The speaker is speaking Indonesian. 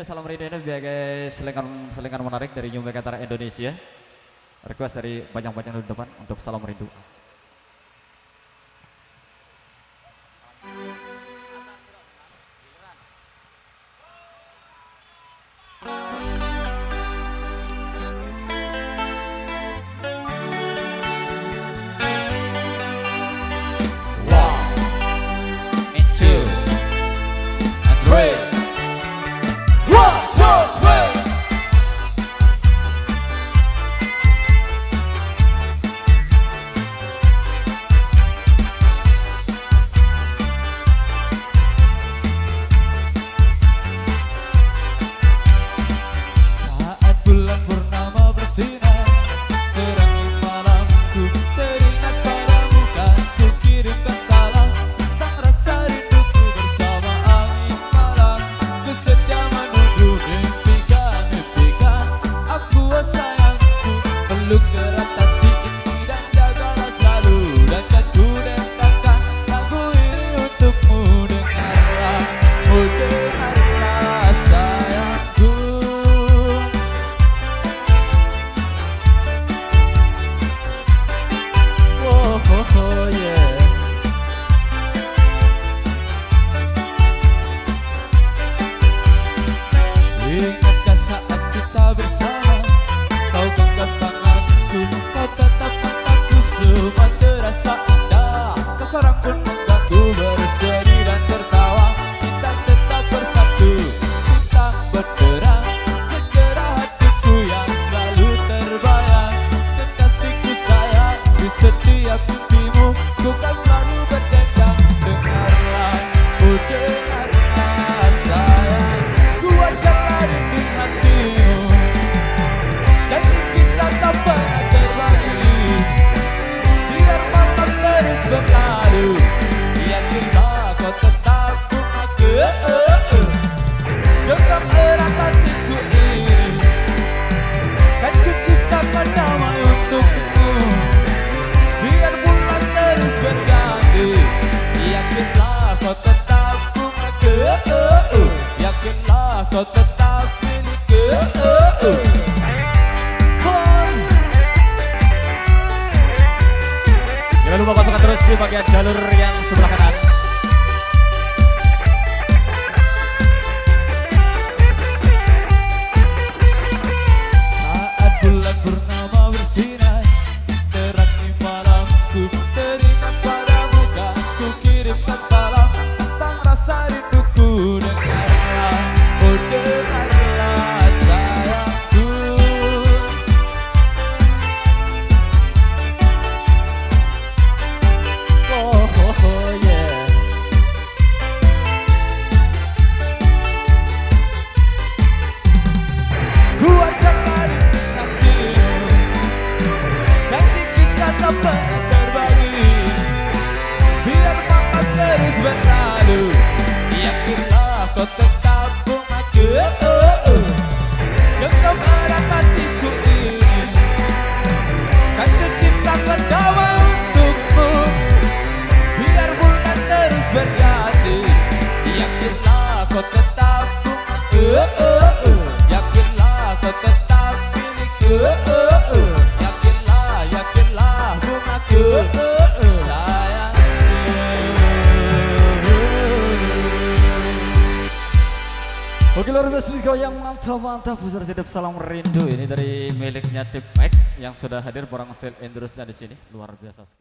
adalah salam rindu ini sebagai selingan menarik dari New Megatara Indonesia. Request dari Bajang-Bajang di depan untuk salam rindu. Ingatkah saat kita bersama, kau genggam tanganku, kau tetap mataku, semua terasa indah. Tak seorang pun mengganggu, bersedih dan tertawa. Kita tetap bersatu, kita berperang. Segera hatiku yang selalu terbayang, kekasihku sayang, di setiap mimpimu ku kan selalu berdendang. Dengarlah, oh dengarlah sayang, kuatkanlah rindu hatimu. Janji kita tak pernah terbagi, biar malam terus berlalu. Yakinlah kau tetap ku aku, genggam erat hatiku ini. Kan ku ciptakan damai untukmu, biar bulan terus berganti. Yakinlah kau tetap ku aku, yakinlah kau tetap milikku. Jangan lupa pasukan terus di bagian jalur yang sebelah kanan. Saat bulan purnama bersinar, terangi malamku, teringat padamu kan ku kirimkan salam tentang rasa rinduku. Dengarlah, oh dengarlah sayangku. Oh, oh, oh yeah. Kuatkanlah rindu hatimu, janji kita tak pernah terbagi, biar malam terus berlalu. Yakinlah kau tetap ku aku, genggam erat hatiku ini. Kan ku ciptakan damai untukmu, biar bulan terus berganti. Yakinlah kau tetap ku aku, yakinlah kau tetap milikku. Yakinlah, yakinlah bungaku, sayangku. Oke, luar biasa yang mantap-mantap. Sudah titip salam rindu ini dari miliknya Tip Mike yang sudah hadir bareng sel endurance di sini. Luar biasa sekali.